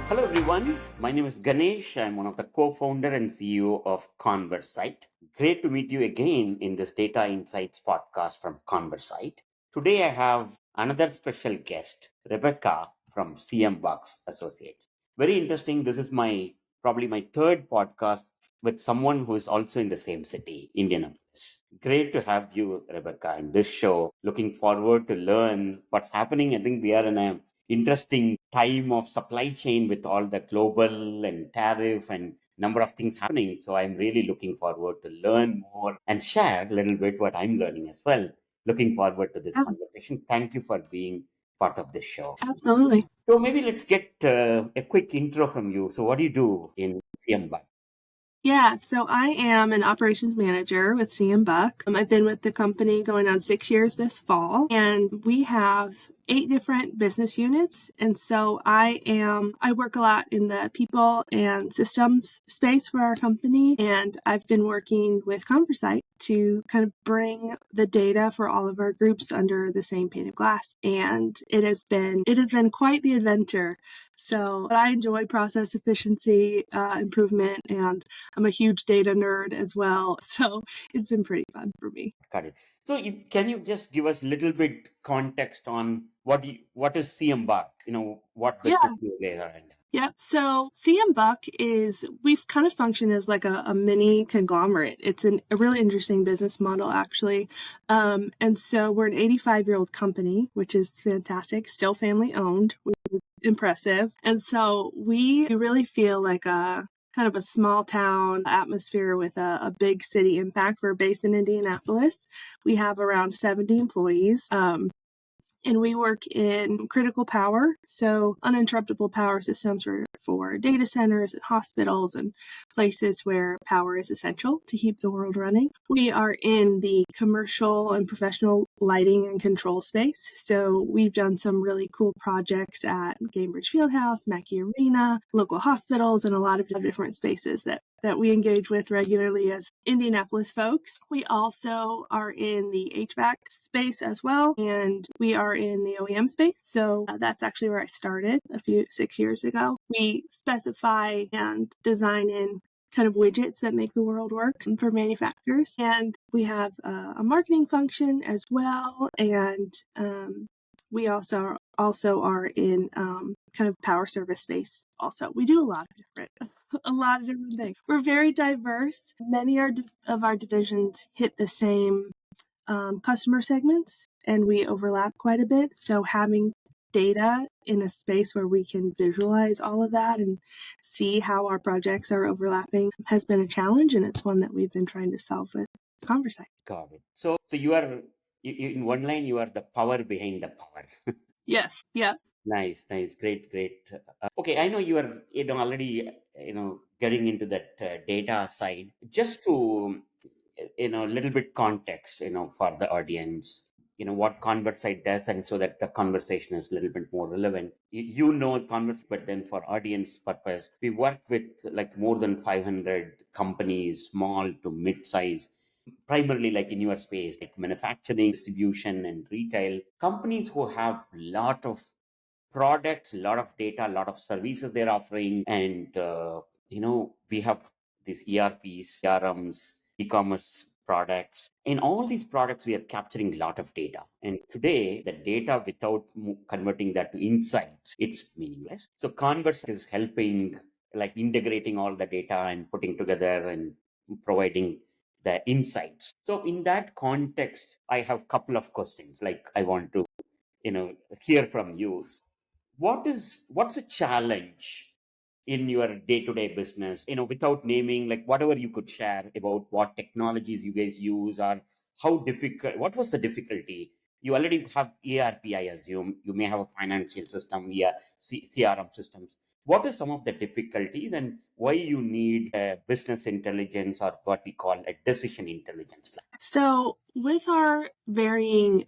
Hello everyone, my name is Ganesh. I'm one of the co-founder and CEO of ConverSight. Great to meet you again in this Data Insights podcast from ConverSight. Today I have another special guest, Rebekah from CM Box Associates. Very interesting. This is probably my third podcast with someone who is also in the same city, Indianapolis. Great to have you, Rebekah, in this show. Looking forward to learn what's happening. I think we are in a interesting time of supply chain with all the global and tariff and number of things happening. So I'm really looking forward to learn more and share a little bit what I'm learning as well. Looking forward to this conversation. Thank you for being part of this show. Absolutely. So maybe let's get a quick intro from you. So what do you do in CM Buck? Yeah, so I am an operations manager with CM Buck. I've been with the company going on 6 years this fall, and we have 8 different business units. And so I work a lot in the people and systems space for our company. And I've been working with ConverSight to kind of bring the data for all of our groups under the same pane of glass. And it has been quite the adventure. So I enjoy process efficiency improvement, and I'm a huge data nerd as well. So it's been pretty fun for me. Got it. So can you just give us a little bit context on what is CM Buck? What Yeah. business you guys are in? Yeah. So CM Buck we've kind of functioned as like a mini conglomerate. It's a really interesting business model, actually. And so we're an 85-year-old company, which is fantastic, still family owned, which is impressive. And so we really feel like a kind of a small town atmosphere with a big city impact. We're based in Indianapolis. We have around 70 employees. And we work in critical power, so uninterruptible power systems for data centers and hospitals and places where power is essential to keep the world running. We are in the commercial and professional lighting and control space. So we've done some really cool projects at Cambridge Fieldhouse, Mackey Arena, local hospitals, and a lot of different spaces that we engage with regularly as Indianapolis folks. We also are in the HVAC space as well, and we are in the OEM space. So that's actually where I started 6 years ago. We specify and design in kind of widgets that make the world work for manufacturers. And we have a marketing function as well. And we also are in kind of power service space also. We do a lot of different things. We're very diverse. Many of our divisions hit the same customer segments, and we overlap quite a bit. So having data in a space where we can visualize all of that and see how our projects are overlapping has been a challenge, and it's one that we've been trying to solve with ConverSight. Got it. So you are in one line. You are the power behind the power. Yes. Yeah. Nice, great. Okay, I know you are already getting into that data side. Just to a little bit context for the audience, what ConverSight does, and so that the conversation is a little bit more relevant. Converse, but then for audience purpose, we work with like more than 500 companies, small to mid-size, primarily like in your space, like manufacturing, distribution, and retail companies who have lot of products, a lot of data, a lot of services they're offering. And, we have these ERPs, CRMs, e-commerce products. In all these products, we are capturing a lot of data. And today, the data without converting that to insights, it's meaningless. So Converse is helping, like integrating all the data and putting together and providing the insights. So in that context, I have a couple of questions, like I want to hear from you. What's a challenge in your day-to-day business, without naming, like whatever you could share about what technologies you guys use, or what was the difficulty? You already have ERP, I assume. You may have a financial system, CRM systems. What are some of the difficulties, and why you need a business intelligence, or what we call a decision intelligence? So with our varying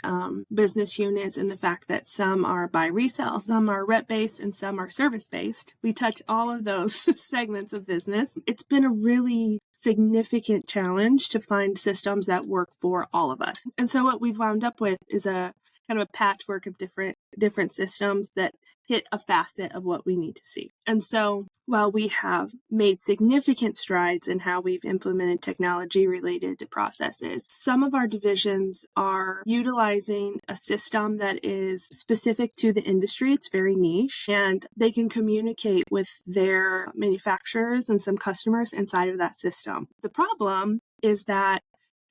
business units and the fact that some are by resale, some are rep-based, and some are service-based, we touch all of those segments of business. It's been a really significant challenge to find systems that work for all of us. And so what we've wound up with is a kind of a patchwork of different different systems that hit a facet of what we need to see. And so while we have made significant strides in how we've implemented technology related to processes, some of our divisions are utilizing a system that is specific to the industry. It's very niche, and they can communicate with their manufacturers and some customers inside of that system. The problem is that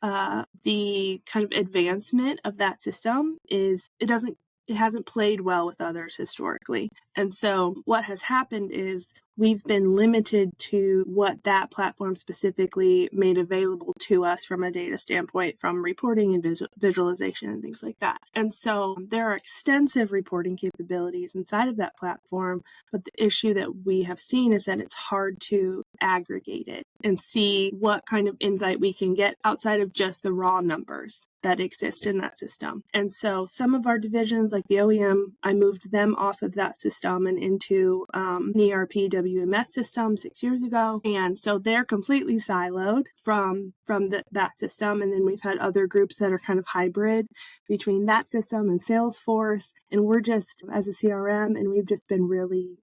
the kind of advancement of that system it hasn't played well with others historically. And so what has happened is we've been limited to what that platform specifically made available to us from a data standpoint, from reporting and visualization and things like that. And so there are extensive reporting capabilities inside of that platform, but the issue that we have seen is that it's hard to aggregate it and see what kind of insight we can get outside of just the raw numbers that exist in that system. And so some of our divisions, like the OEM, I moved them off of that system and into an ERP WMS system 6 years ago. And so they're completely siloed from that system. And then we've had other groups that are kind of hybrid between that system and Salesforce. And we're just, as a CRM, and we've just been really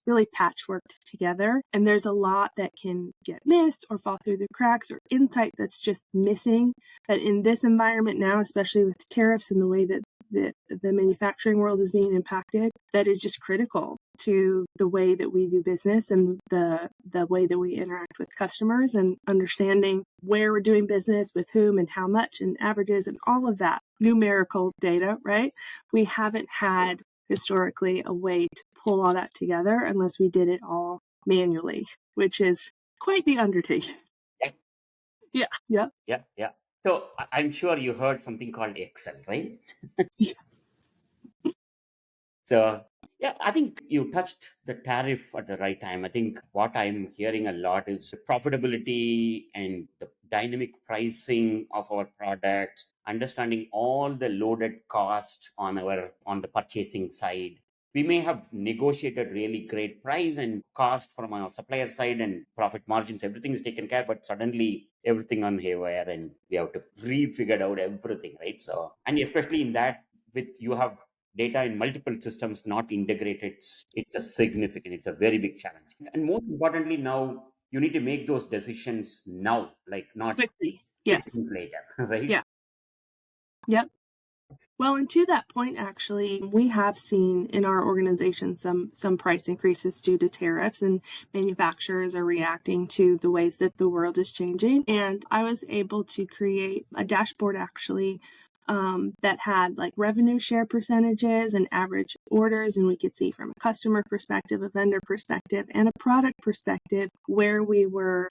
patchworked together. And there's a lot that can get missed or fall through the cracks, or insight that's just missing, that in this environment now, especially with tariffs and the way that the manufacturing world is being impacted, that is just critical to the way that we do business and the way that we interact with customers, and understanding where we're doing business with whom and how much and averages and all of that numerical data, right? We haven't had historically a way to pull all that together unless we did it all manually, which is quite the undertaking. Yeah. Yeah. Yeah. So I'm sure you heard something called Excel, right? So, yeah, I think you touched the tariff at the right time. I think what I'm hearing a lot is profitability and the dynamic pricing of our products, understanding all the loaded cost on the purchasing side. We may have negotiated really great price and cost from our supplier side, and profit margins, everything is taken care, but suddenly everything on haywire and we have to re-figure out everything, right? So, and especially in that, with you have data in multiple systems not integrated, it's a very big challenge. And most importantly, now you need to make those decisions now, like not Quickly. 6 Yes. months later, right? Yeah. Yep. Well, and to that point, actually, we have seen in our organization some price increases due to tariffs, and manufacturers are reacting to the ways that the world is changing. And I was able to create a dashboard, actually, that had like revenue share percentages and average orders, and we could see from a customer perspective, a vendor perspective, and a product perspective where we were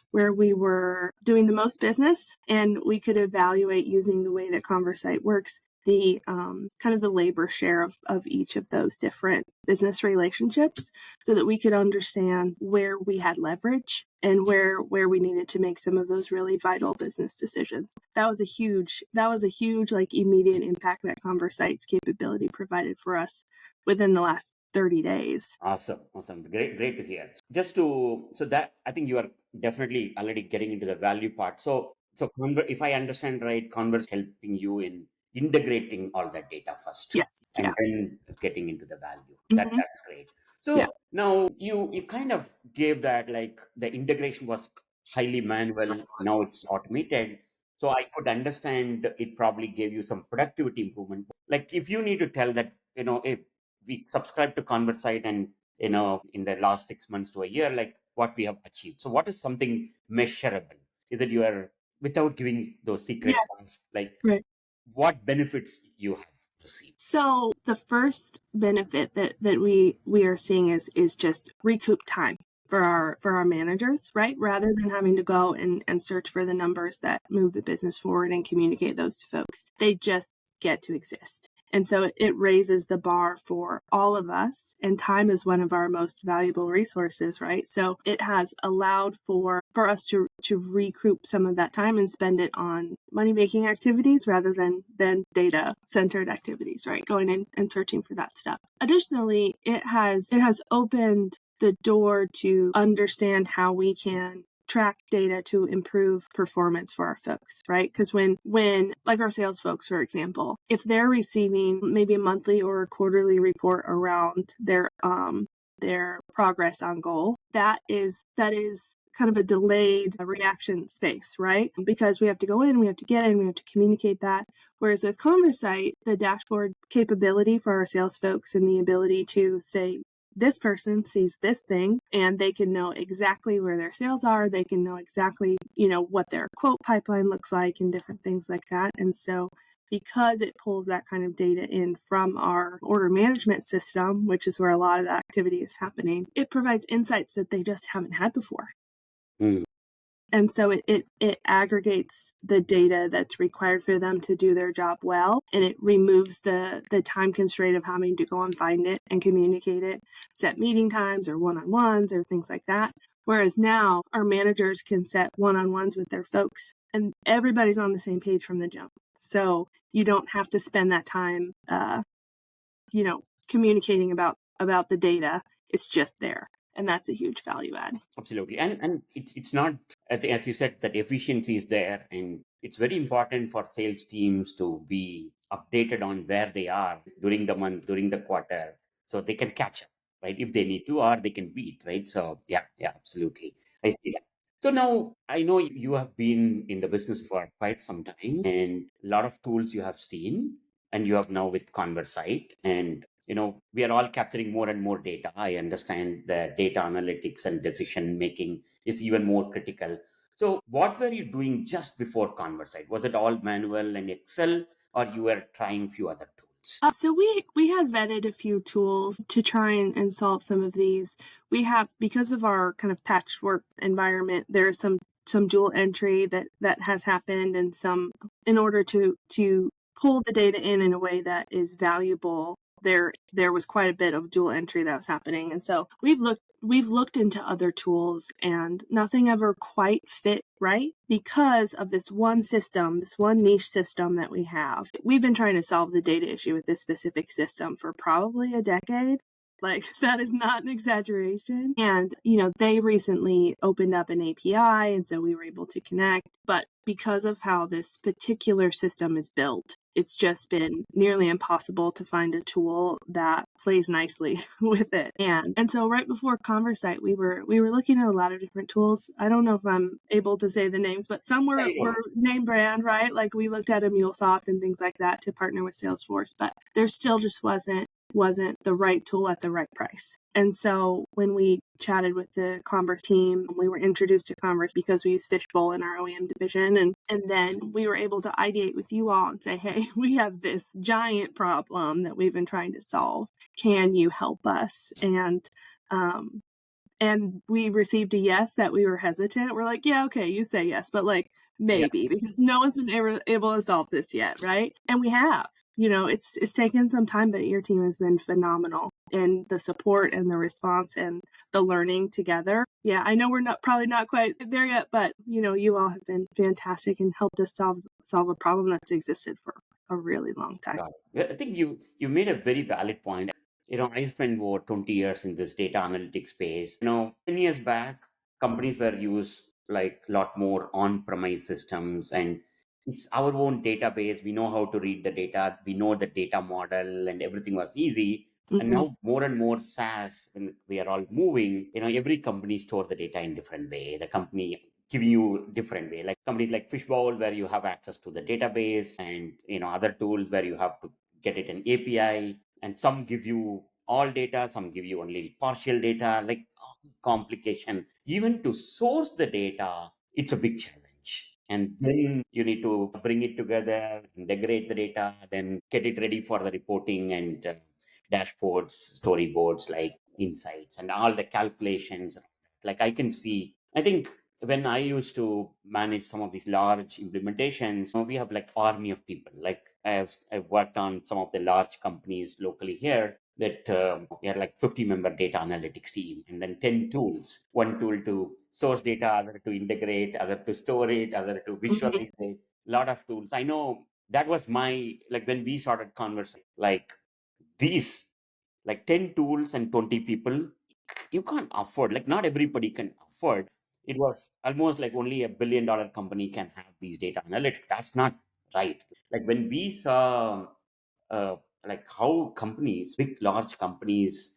doing the most business, and we could evaluate, using the way that ConverSight works, the kind of the labor share of each of those different business relationships, so that we could understand where we had leverage and where we needed to make some of those really vital business decisions. That was a huge like immediate impact that ConverSight's capability provided for us within the last 30 days. Awesome. Great to hear. So that, I think you are definitely already getting into the value part. So if I understand right, Converse helping you in integrating all that data first, Yes. and Yeah. then getting into the value. Mm-hmm. That's great. Yeah. So now you kind of gave that, like the integration was highly manual, now it's automated. So I could understand it probably gave you some productivity improvement. Like if you need to tell that, if we subscribe to ConverSight and, in the last 6 months to a year, like what we have achieved. So what is something measurable? Is it without giving those secret Yeah. sauce, like Right. what benefits you have received? So the first benefit that we are seeing is just recoup time for our managers, right? Rather than having to go and search for the numbers that move the business forward and communicate those to folks. They just get to exist. And so it raises the bar for all of us, and time is one of our most valuable resources, right? So it has allowed for us to recoup some of that time and spend it on money-making activities rather than data-centered activities, right? Going in and searching for that stuff. Additionally, it has opened the door to understand how we can track data to improve performance for our folks, right? Because when like our sales folks, for example, if they're receiving maybe a monthly or a quarterly report around their progress on goal, that is kind of a delayed reaction space, right? Because we have to go in, we have to get in, we have to communicate that. Whereas with ConverSight, the dashboard capability for our sales folks and the ability to say, this person sees this thing and they can know exactly where their sales are. They can know exactly, what their quote pipeline looks like and different things like that. And so because it pulls that kind of data in from our order management system, which is where a lot of the activity is happening, it provides insights that they just haven't had before. Mm. And so it aggregates the data that's required for them to do their job well, and it removes the time constraint of having to go and find it and communicate it, set meeting times or one-on-ones or things like that. Whereas now our managers can set one-on-ones with their folks and everybody's on the same page from the jump. So you don't have to spend that time, communicating about the data. It's just there. And that's a huge value add. Absolutely. And it's not, I think, as you said, that efficiency is there. And it's very important for sales teams to be updated on where they are during the month, during the quarter, so they can catch up, right? If they need to, or they can beat, right? So, yeah, absolutely. I see that. So now I know you have been in the business for quite some time and a lot of tools you have seen, and you have now with ConverSight. And we are all capturing more and more data. I understand the data analytics and decision making is even more critical. So what were you doing just before ConverSight? Was it all manual and Excel, or you were trying few other tools? So we had vetted a few tools to try and solve some of these. We have, because of our kind of patchwork environment, there's some dual entry that has happened, and some, in order to pull the data in a way that is valuable, there was quite a bit of dual entry that was happening. And so we've looked into other tools, and nothing ever quite fit right because of this one system, this one niche system that we have. We've been trying to solve the data issue with this specific system for probably a decade. Like, that is not an exaggeration. And, they recently opened up an API, and so we were able to connect. But because of how this particular system is built, it's just been nearly impossible to find a tool that plays nicely with it. And so right before ConverSight, we were looking at a lot of different tools. I don't know if I'm able to say the names, but some were name brand, right? Like, we looked at a MuleSoft and things like that to partner with Salesforce, but there still just wasn't the right tool at the right price. And so when we chatted with the Converse team, we were introduced to Converse because we use Fishbowl in our OEM division. And then we were able to ideate with you all and say, hey, we have this giant problem that we've been trying to solve. Can you help us? And we received a yes that we were hesitant. We're like, yeah, okay, you say yes, but like, maybe, because no one's been able to solve this yet, right? And we have. It's taken some time, but your team has been phenomenal in the support and the response and the learning together. Yeah, I know we're probably not quite there yet, but you all have been fantastic and helped us solve a problem that's existed for a really long time. I think you made a very valid point. I spent over 20 years in this data analytics space. 10 years back, companies were used like a lot more on-premise systems, and it's our own database. We know how to read the data. We know the data model, and everything was easy. And now more and more SaaS, when we are all moving, every company store the data in different way. The company give you different way, like companies like Fishbowl, where you have access to the database, and other tools where you have to get it an API, and some give you all data, some give you only partial data, like complication. Even to source the data, it's a big challenge. And then you need to bring it together, integrate the data, then get it ready for the reporting and dashboards, storyboards, like insights, and all the calculations. Like, I can see, I think when I used to manage some of these large implementations, we have like army of people. Like, I've worked on some of the large companies locally here that we had like 50-member data analytics team, and then 10 tools. One tool to source data, other to integrate, other to store it, other to visualize it. Lot of tools. I know that was my, like, when we started conversing, like these, like 10 tools and 20 people, you can't afford, like not everybody can afford. it was almost like only $1 billion company can have these data analytics. That's not right. Like when we saw uh, like how companies, big large companies,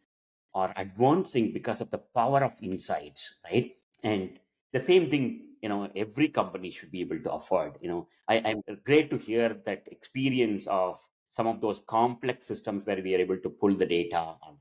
are advancing because of the power of insights, right? And the same thing, every company should be able to afford. I'm great to hear that experience of some of those complex systems where we are able to pull the data on.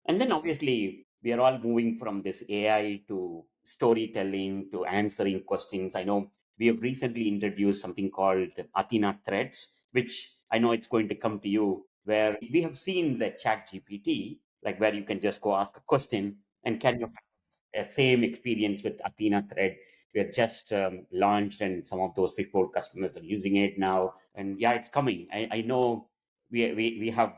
And then obviously we are all moving from this AI to storytelling to answering questions. I know we have recently introduced something called Athena Threads, which I know it's going to come to you, where we have seen the chat GPT, like where you can just go ask a question and can you have a same experience with Athena Thread. We are just launched and some of those Fitboard customers are using it now. And yeah, it's coming. I know we have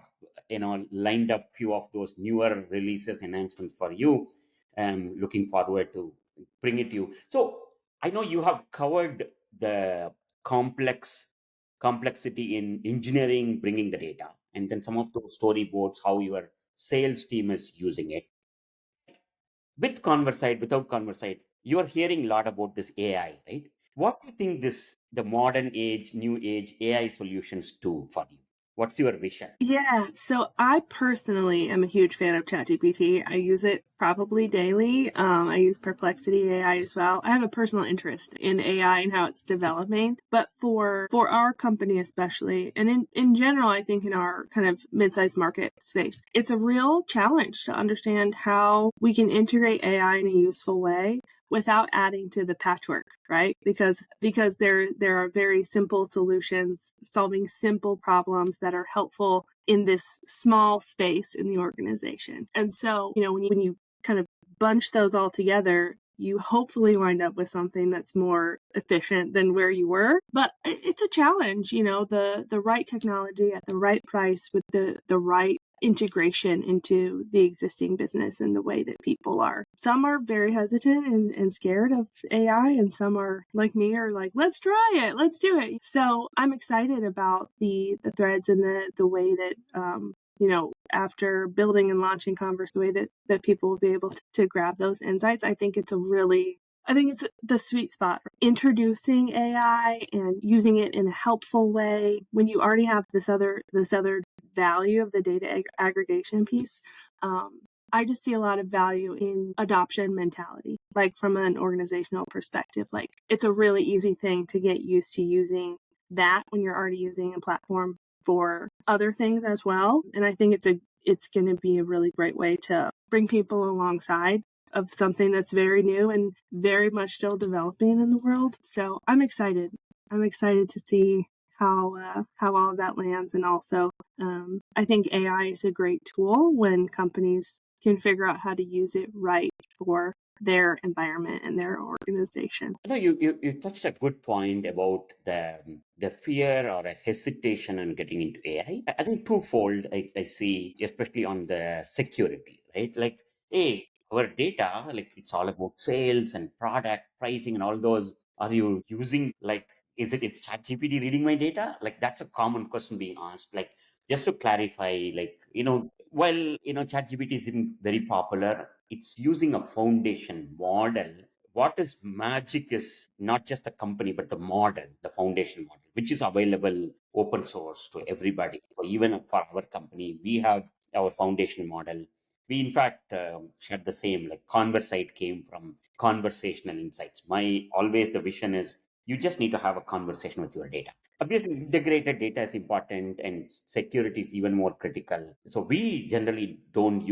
lined up few of those newer releases enhancements for you. Looking forward to bring it to you. So I know you have covered the complexity in engineering, bringing the data, and then some of those storyboards, how your sales team is using it. With ConverSight, without ConverSight, you are hearing a lot about this AI, right? What do you think the modern age, new age AI solutions do for you? What's your vision? Yeah, so I personally am a huge fan of ChatGPT. I use it probably daily. I use Perplexity AI as well. I have a personal interest in AI and how it's developing. But for our company especially, and in general, I think in our kind of mid-sized market space, it's a real challenge to understand how we can integrate AI in a useful way without adding to the patchwork, right? Because there are very simple solutions solving simple problems that are helpful in this small space in the organization. And so, when you kind of bunch those all together, you hopefully wind up with something that's more efficient than where you were. But it's a challenge, the right technology at the right price with the right integration into the existing business and the way that people are. Some are very hesitant and scared of AI, and some are like me, are like, let's try it, let's do it. So I'm excited about the threads and the way that after building and launching Converse, the way that people will be able to grab those insights. I think it's the sweet spot. Introducing AI and using it in a helpful way when you already have this other value of the data aggregation piece. I just see a lot of value in adoption mentality, like from an organizational perspective. Like it's a really easy thing to get used to using that when you're already using a platform for other things as well. And I think it's going to be a really great way to bring people alongside of something that's very new and very much still developing in the world. So I'm excited. I'm excited to see how all of that lands. And also, I think AI is a great tool when companies can figure out how to use it right for their environment and their organization. I know you touched a good point about the fear or a hesitation in getting into AI. I think twofold I see, especially on the security, right? Like, hey, our data, like it's all about sales and product pricing and all those. Are you using like it's ChatGPT reading my data? Like that's a common question being asked. Like just to clarify, like, while ChatGPT is very popular, it's using a foundation model. What is magic is not just the company, but the model, the foundation model, which is available open source to everybody. So even for our company, we have our foundation model. We in fact had the same, like ConverSight came from conversational insights. My always the vision is you just need to have a conversation with your data. Obviously, integrated data is important and security is even more critical. So we generally don't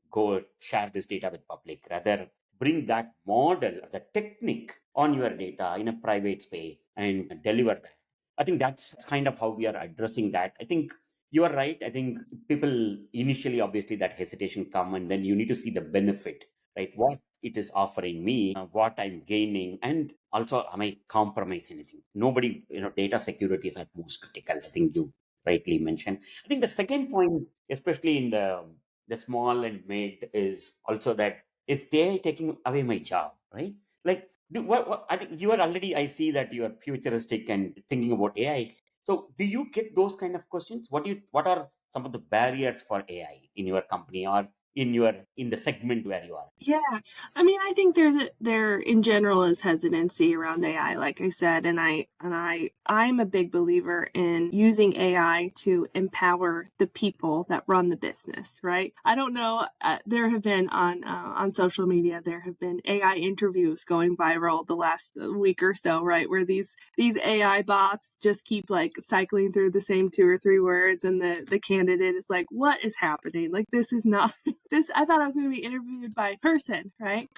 go share this data with public. Rather, bring that model, the technique on your data in a private space and deliver that. I think that's kind of how we are addressing that. I think you are right. I think people initially, obviously, that hesitation come, and then you need to see the benefit, right? What it is offering me, what I'm gaining, and also am I compromise anything? Nobody, data security is at most critical. I think you rightly mentioned. I think the second point, especially in the small and mid, is also that is AI taking away my job, right? Like, what I think you are already. I see that you are futuristic and thinking about AI. So, do you get those kind of questions? What are some of the barriers for AI in your company, or in the segment where you are? Yeah. I mean, I think there in general is hesitancy around AI, like I said, and I'm a big believer in using AI to empower the people that run the business, right? I don't know, there have been on social media, there have been AI interviews going viral the last week or so, right? Where these AI bots just keep like cycling through the same 2 or 3 words, and the candidate is like, "What is happening? Like, this is not this. I thought I was going to be interviewed by a person, right?"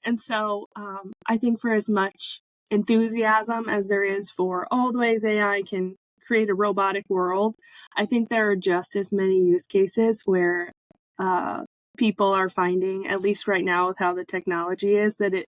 And so I think for as much enthusiasm as there is for all the ways AI can create a robotic world, I think there are just as many use cases where uh, people are finding, at least right now with how the technology is, that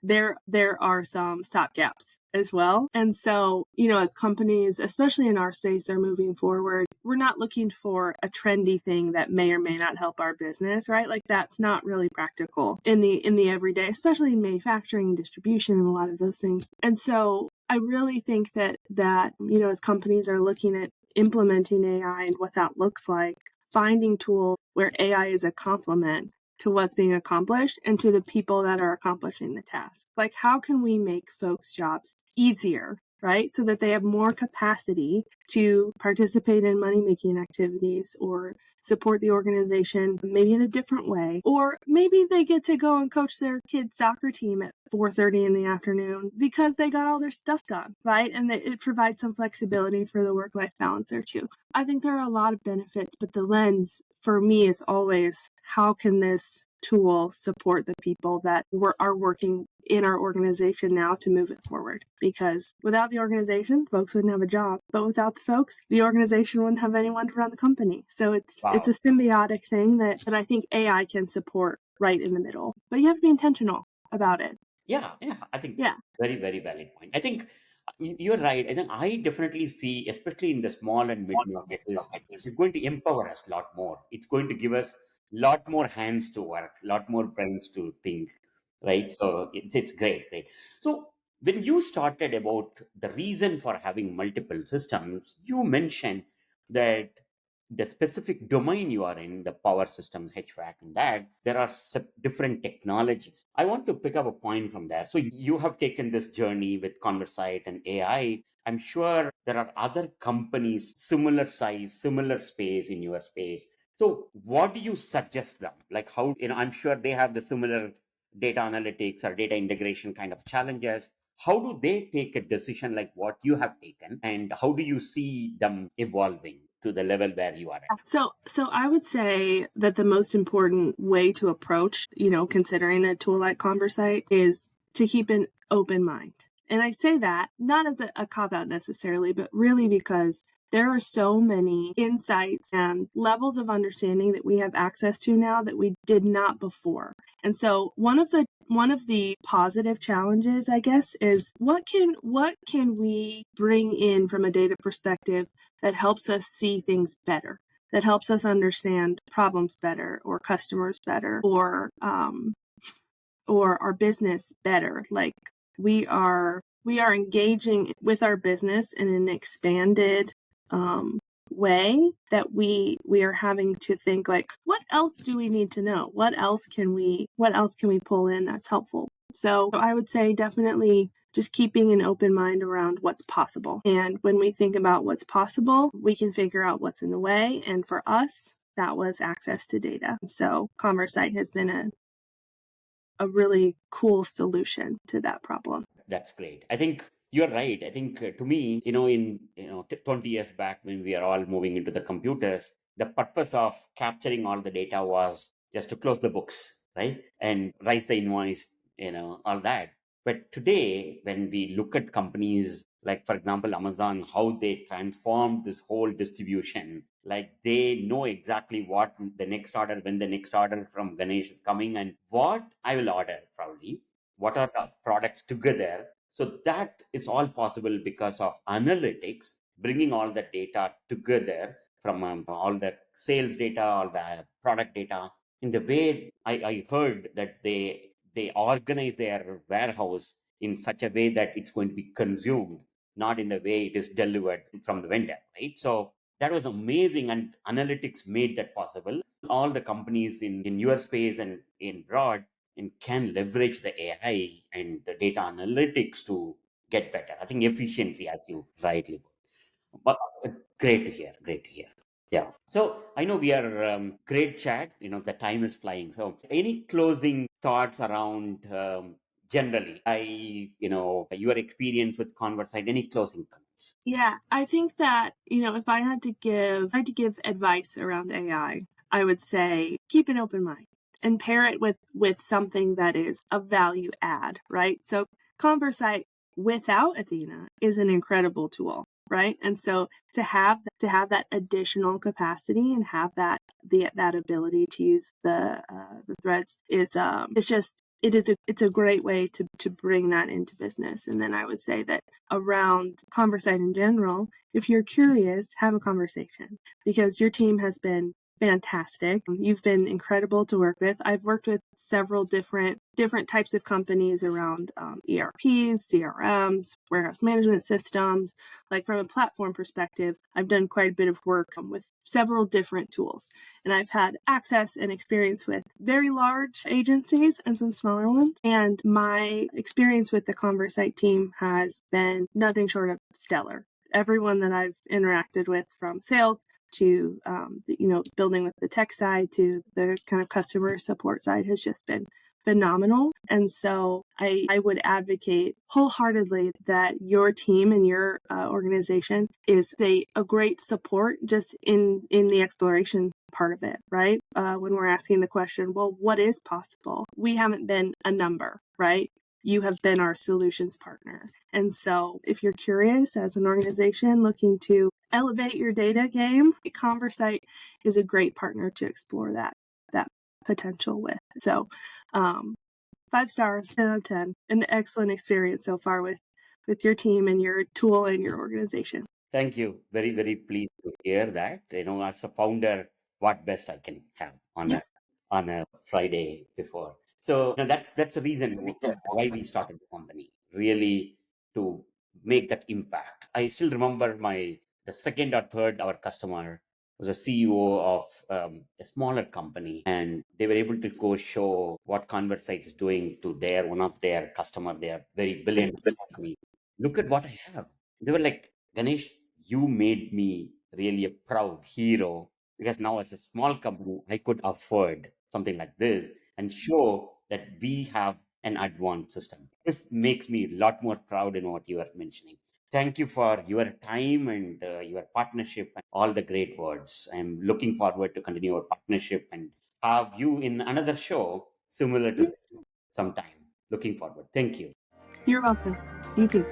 there are some stopgaps as well. And so, as companies, especially in our space, are moving forward, we're not looking for a trendy thing that may or may not help our business, right? Like, that's not really practical in the everyday, especially in manufacturing and distribution and a lot of those things. And so I really think that as companies are looking at implementing AI and what that looks like, finding tools where AI is a complement to what's being accomplished and to the people that are accomplishing the task. Like, how can we make folks' jobs easier, right? So that they have more capacity to participate in money-making activities or support the organization maybe in a different way. Or maybe they get to go and coach their kids' soccer team at 4:30 in the afternoon because they got all their stuff done, right? And that it provides some flexibility for the work-life balance there too. I think there are a lot of benefits, but the lens for me is always, how can this tool support the people that are working in our organization now to move it forward? Because without the organization, folks wouldn't have a job. But without the folks, the organization wouldn't have anyone to run the company. So it's Wow. a symbiotic thing that I think AI can support right in the middle. But you have to be intentional about it. Yeah, I think Yeah. very, very valid point. I think you're right. I think I definitely see, especially in the small and mid market, is it's going to empower us a lot more. It's going to give us a lot more hands to work, a lot more brains to think, right? So it's great, great. So when you started about the reason for having multiple systems, you mentioned that the specific domain you are in, the power systems, HVAC, and that there are different technologies. I want to pick up a point from there. So you have taken this journey with ConverSight and AI. I'm sure there are other companies, similar size, similar space in your space. So what do you suggest them? Like, how, I'm sure they have the similar data analytics or data integration kind of challenges. How do they take a decision like what you have taken, and how do you see them evolving to the level where you are at? So I would say that the most important way to approach, considering a tool like ConverSight, is to keep an open mind. And I say that not as a cop out necessarily, but really because there are so many insights and levels of understanding that we have access to now that we did not before. And so one of the positive challenges, I guess, is what can we bring in from a data perspective that helps us see things better, that helps us understand problems better, or customers better, or our business better. Like, we are engaging with our business in an expanded way that we are having to think, like, what else do we need to know? What else can we pull in that's helpful? So I would say definitely just keeping an open mind around what's possible. And when we think about what's possible, we can figure out what's in the way. And for us, that was access to data. So ConverSight has been a really cool solution to that problem. That's great. I think you're right. I think to me, in 20 years back when we are all moving into the computers, the purpose of capturing all the data was just to close the books, right? And raise the invoice, all that. But today, when we look at companies like, for example, Amazon, how they transformed this whole distribution, like they know exactly what the next order, when the next order from Ganesh is coming, and what I will order probably, what are the products together. So that is all possible because of analytics, bringing all the data together from all the sales data, all the product data. In the way I heard that they organize their warehouse in such a way that it's going to be consumed, not in the way it is delivered from the vendor, right? So That was amazing, and analytics made that possible. All the companies in your space and in broad can leverage the AI and the data analytics to get better. I think efficiency, as you rightly put. But great to hear. Great to hear. Yeah. So I know we are great chat. The time is flying. So any closing thoughts around generally? Your experience with ConverSight. Any closing comments? Yeah, I think that, if I had to give advice around AI, I would say keep an open mind and pair it with something that is a value add, right? So ConverSight without Athena is an incredible tool, right? And so to have that additional capacity and have that ability to use the threads is just it's a great way to bring that into business. And then I would say that around ConverSight in general, if you're curious, have a conversation because your team has been fantastic. You've been incredible to work with. I've worked with several different types of companies around ERPs, CRMs, warehouse management systems. Like from a platform perspective, I've done quite a bit of work with several different tools. And I've had access and experience with very large agencies and some smaller ones. And my experience with the ConverSight team has been nothing short of stellar. Everyone that I've interacted with, from sales to building with the tech side to the kind of customer support side, has just been phenomenal. And so I would advocate wholeheartedly that your team and your organization is a great support just in the exploration part of it, right? When we're asking the question, well, what is possible? We haven't been a number, right? You have been our solutions partner. And so if you're curious as an organization looking to elevate your data game, ConverSight is a great partner to explore that potential with. So 5 stars, 10 out of 10. An excellent experience so far with your team and your tool and your organization. Thank you. Very, very pleased to hear that. As a founder, what best I can have on a Friday before. So that's the reason why we started the company. Really to make that impact. I still remember the second or third our customer was a CEO of a smaller company, and they were able to go show what ConverSight is doing to their one of their customer. They are very billion company. Look at what I have. They were like, Ganesh, you made me really a proud hero because now as a small company, I could afford something like this and show that we have an advanced system. This makes me a lot more proud in what you are mentioning. Thank you for your time and your partnership and all the great words. I'm looking forward to continue our partnership and have you in another show similar to sometime. Looking forward. Thank you. You're welcome. You too.